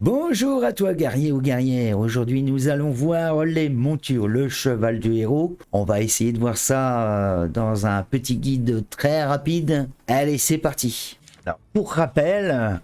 Bonjour à toi guerrier ou guerrière, aujourd'hui nous allons voir les montures, le cheval du héros. On va essayer de voir ça dans un petit guide très rapide. Allez, c'est parti. Alors, pour rappel,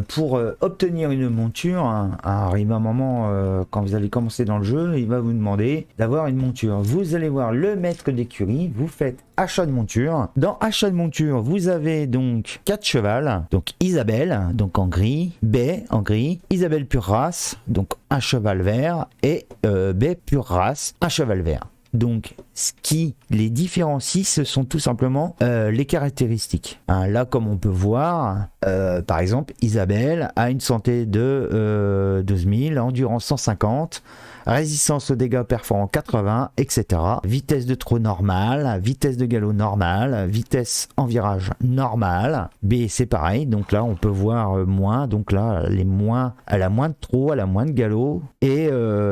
pour obtenir une monture, arrive un moment quand vous allez commencer dans le jeu, il va vous demander d'avoir une monture. Vous allez voir le maître d'écurie, vous faites achat de monture. Dans achat de monture, vous avez donc 4 chevals, donc Isabelle, donc en gris, Baie en gris, Isabelle pure race, donc un cheval vert, et Baie pure race, un cheval vert. Donc, ce qui les différencie, ce sont tout simplement les caractéristiques. Hein, là, comme on peut voir, par exemple, Isabelle a une santé de 12 000, endurance 150, résistance aux dégâts perforant 80, etc. Vitesse de trot normale, vitesse de galop normale, vitesse en virage normale. B, c'est pareil, donc là, on peut voir moins. Donc là, les moins, elle a moins de trot, elle a moins de galop. Et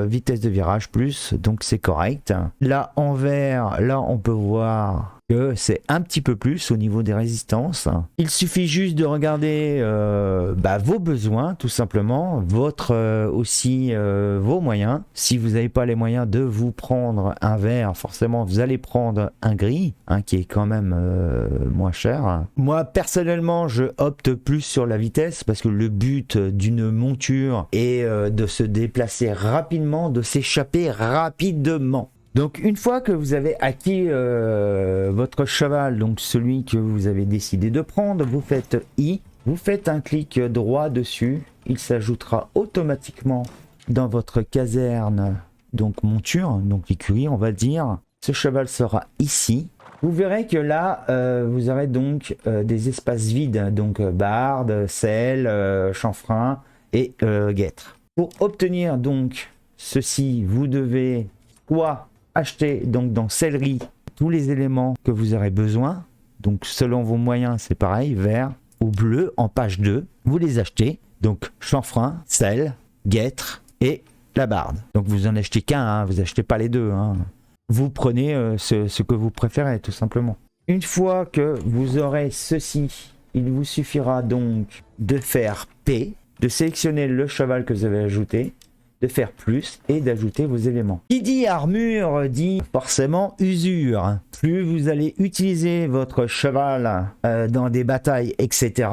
vitesse de virage plus, donc c'est correct. Là, en vert, là, on peut voir que c'est un petit peu plus au niveau des résistances. Il suffit juste de regarder vos besoins, tout simplement, aussi vos moyens. Si vous n'avez pas les moyens de vous prendre un vert, forcément vous allez prendre un gris, qui est quand même moins cher. Moi personnellement, je opte plus sur la vitesse parce que le but d'une monture est de se déplacer rapidement, de s'échapper rapidement. Donc une fois que vous avez acquis votre cheval, donc celui que vous avez décidé de prendre, vous faites I, vous faites un clic droit dessus, il s'ajoutera automatiquement dans votre caserne, donc monture, donc l'écurie on va dire. Ce cheval sera ici. Vous verrez que là, vous aurez donc des espaces vides, donc barde, selle, chanfrein et guêtre. Pour obtenir donc ceci, vous devez soit acheter donc dans sellerie tous les éléments que vous aurez besoin. Donc selon vos moyens, c'est pareil, vert ou bleu en page 2. Vous les achetez. Donc chanfrein, sel, guêtre et la barde. Donc vous en achetez qu'un, vous achetez pas les deux. Vous prenez ce que vous préférez tout simplement. Une fois que vous aurez ceci, il vous suffira donc de faire P, de sélectionner le cheval que vous avez ajouté, de faire plus et d'ajouter vos éléments. Qui dit armure dit forcément usure. Plus vous allez utiliser votre cheval dans des batailles, etc.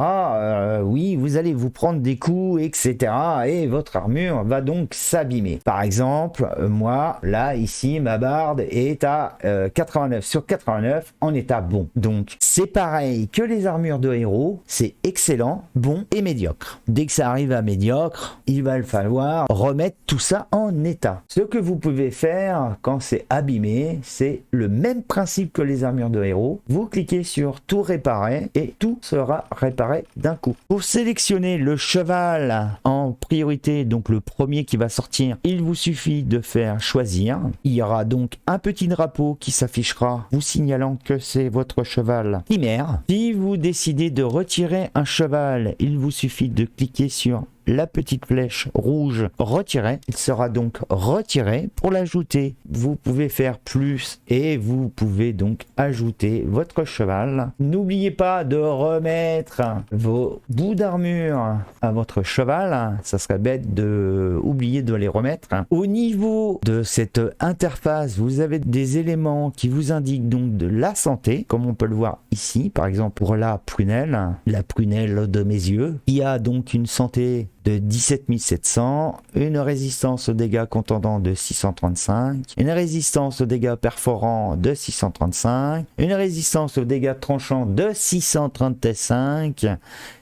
Oui, vous allez vous prendre des coups, etc. Et votre armure va donc s'abîmer. Par exemple, moi, là, ici, ma barde est à 89 sur 89 en état bon. Donc, c'est pareil que les armures de héros. C'est excellent, bon et médiocre. Dès que ça arrive à médiocre, il va falloir remettre tout ça en état. Ce que vous pouvez faire quand c'est abîmé, c'est le même principe que les armures de héros. Vous cliquez sur tout réparer et tout sera réparé d'un coup. Pour sélectionner le cheval en priorité, donc le premier qui va sortir, il vous suffit de faire choisir. Il y aura donc un petit drapeau qui s'affichera vous signalant que c'est votre cheval primaire. Si vous décidez de retirer un cheval, il vous suffit de cliquer sur la petite flèche rouge retirer. Il sera donc retiré. Pour l'ajouter, vous pouvez faire plus et vous pouvez donc ajouter votre cheval. N'oubliez pas de remettre vos bouts d'armure à votre cheval. Ça serait bête de oublier de les remettre. Au niveau de cette interface, vous avez des éléments qui vous indiquent donc de la santé, comme on peut le voir ici, par exemple pour la prunelle de mes yeux, qui a donc une santé de 17 700, une résistance aux dégâts contendants de 635, une résistance aux dégâts perforants de 635, une résistance aux dégâts tranchants de 635,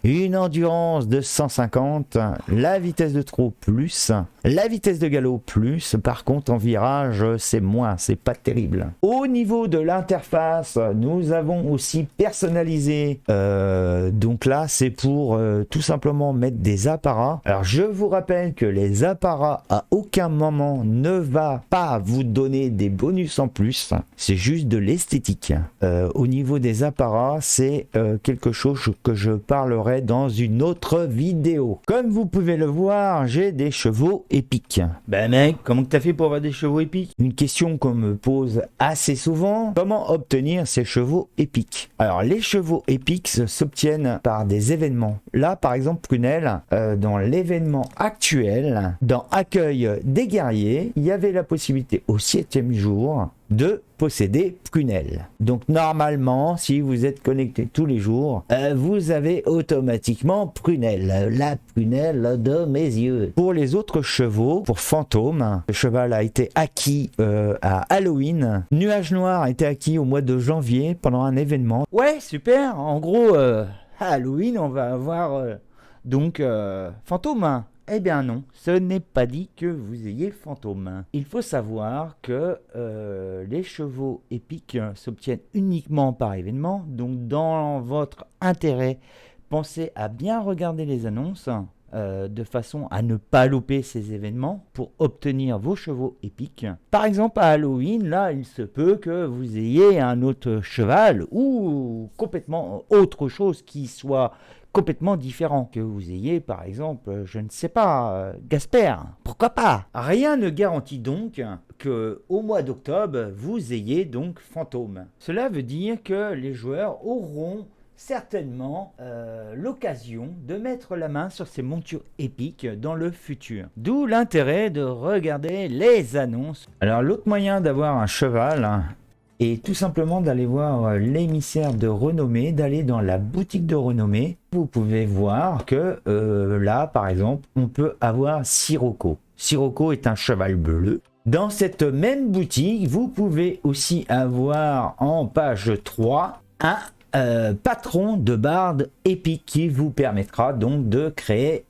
une endurance de 150, la vitesse de trot plus, la vitesse de galop plus, par contre en virage c'est moins, c'est pas terrible. Au niveau de l'interface, nous avons aussi personnalisé, donc là c'est pour tout simplement mettre des apparats. Alors je vous rappelle que les apparats à aucun moment ne va pas vous donner des bonus en plus, c'est juste de l'esthétique. Au niveau des apparats, c'est quelque chose que je parlerai dans une autre vidéo. Comme vous pouvez le voir, j'ai des chevaux épiques. Ben mec, comment t'as fait pour avoir des chevaux épiques? Une question qu'on me pose assez souvent, comment obtenir ces chevaux épiques? Alors les chevaux épiques s'obtiennent par des événements. Là par exemple Prunelle, dans l'événement actuel, dans Accueil des guerriers, il y avait la possibilité au 7e jour de posséder Prunelle. Donc normalement, si vous êtes connecté tous les jours, vous avez automatiquement Prunelle, la prunelle de mes yeux. Pour les autres chevaux, pour Fantôme, le cheval a été acquis à Halloween. Nuage Noir a été acquis au mois de janvier pendant un événement. Ouais, super. En gros, à Halloween, on va avoir donc Fantôme. Eh bien non, ce n'est pas dit que vous ayez Fantôme. Il faut savoir que les chevaux épiques s'obtiennent uniquement par événement. Donc dans votre intérêt, pensez à bien regarder les annonces de façon à ne pas louper ces événements pour obtenir vos chevaux épiques. Par exemple à Halloween, là il se peut que vous ayez un autre cheval ou complètement autre chose qui soit complètement différent. Que vous ayez par exemple, je ne sais pas, Gasper, pourquoi pas. Rien ne garantit donc que au mois d'octobre, vous ayez donc Fantôme. Cela veut dire que les joueurs auront certainement l'occasion de mettre la main sur ces montures épiques dans le futur. D'où l'intérêt de regarder les annonces. Alors l'autre moyen d'avoir un cheval et tout simplement d'aller voir l'émissaire de Renommée, d'aller dans la boutique de Renommée. Vous pouvez voir que là, par exemple, on peut avoir Sirocco. Sirocco est un cheval bleu. Dans cette même boutique, vous pouvez aussi avoir en page 3 un patron de barde épique qui vous permettra donc de créer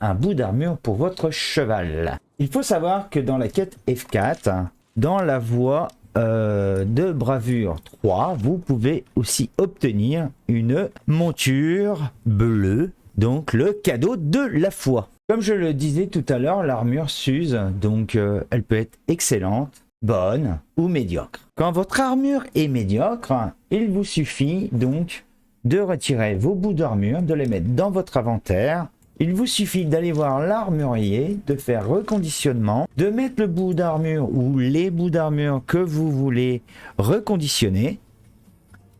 un bout d'armure pour votre cheval. Il faut savoir que dans la quête F4, dans la voie de bravure 3, vous pouvez aussi obtenir une monture bleue, donc le cadeau de la foi. Comme je le disais tout à l'heure, l'armure s'use, donc elle peut être excellente, bonne ou médiocre. Quand votre armure est médiocre, il vous suffit donc de retirer vos bouts d'armure, de les mettre dans votre inventaire. Il vous suffit d'aller voir l'armurier, de faire reconditionnement, de mettre le bout d'armure ou les bouts d'armure que vous voulez reconditionner.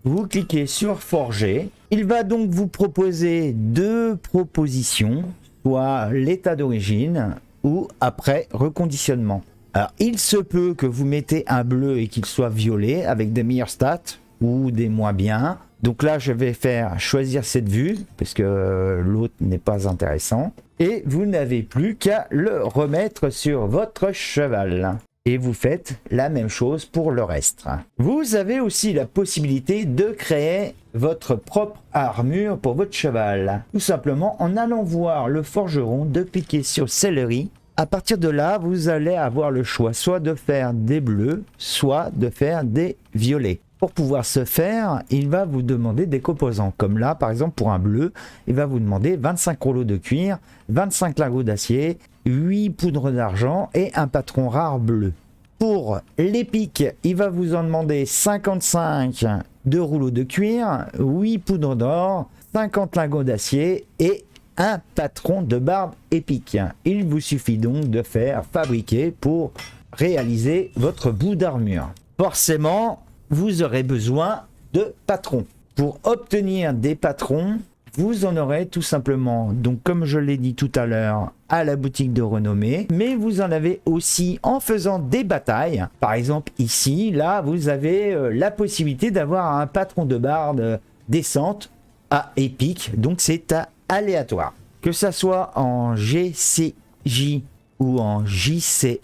Vous cliquez sur forger. Il va donc vous proposer deux propositions, soit l'état d'origine ou après reconditionnement. Alors il se peut que vous mettez un bleu et qu'il soit violet avec des meilleures stats ou des moins bien. Donc là, je vais faire choisir cette vue, parce que l'autre n'est pas intéressant. Et vous n'avez plus qu'à le remettre sur votre cheval. Et vous faites la même chose pour le reste. Vous avez aussi la possibilité de créer votre propre armure pour votre cheval. Tout simplement en allant voir le forgeron, de cliquer sur céleri. À partir de là, vous allez avoir le choix soit de faire des bleus, soit de faire des violets. Pour pouvoir se faire, il va vous demander des composants. Comme là, par exemple, pour un bleu, il va vous demander 25 rouleaux de cuir, 25 lingots d'acier, 8 poudres d'argent et un patron rare bleu. Pour l'épique, il va vous en demander 55 de rouleaux de cuir, 8 poudres d'or, 50 lingots d'acier et un patron de barbe épique. Il vous suffit donc de faire fabriquer pour réaliser votre bout d'armure. Forcément, vous aurez besoin de patrons. Pour obtenir des patrons, vous en aurez tout simplement, donc comme je l'ai dit tout à l'heure, à la boutique de Renommée, mais vous en avez aussi en faisant des batailles. Par exemple ici, là, vous avez la possibilité d'avoir un patron de barde descente à épique, donc c'est à aléatoire. Que ça soit en GCJ ou en JCE,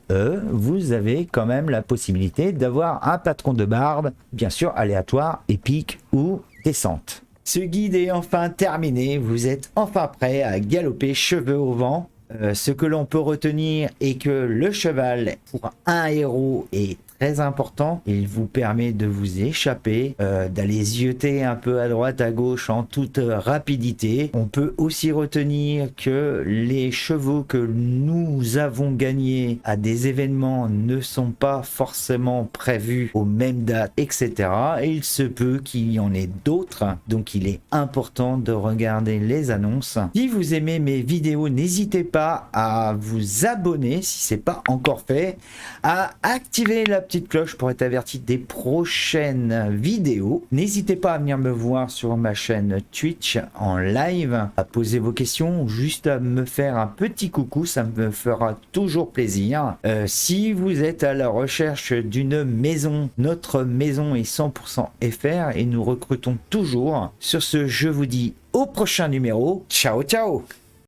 vous avez quand même la possibilité d'avoir un patron de barde, bien sûr aléatoire, épique ou descente. Ce guide est enfin terminé, vous êtes enfin prêt à galoper cheveux au vent. Ce que l'on peut retenir est que le cheval, pour un héros, est très important. Il vous permet de vous échapper, d'aller zioter un peu à droite à gauche en toute rapidité. On peut aussi retenir que les chevaux que nous avons gagnés à des événements ne sont pas forcément prévus aux mêmes dates, etc. Et il se peut qu'il y en ait d'autres, donc il est important de regarder les annonces. Si vous aimez mes vidéos, n'hésitez pas à vous abonner si ce n'est pas encore fait, à activer la petite petite cloche pour être averti des prochaines vidéos. N'hésitez pas à venir me voir sur ma chaîne Twitch en live, à poser vos questions, juste à me faire un petit coucou, ça me fera toujours plaisir. Si vous êtes à la recherche d'une maison, notre maison est 100% FR et nous recrutons toujours. Sur ce, je vous dis au prochain numéro. Ciao, ciao!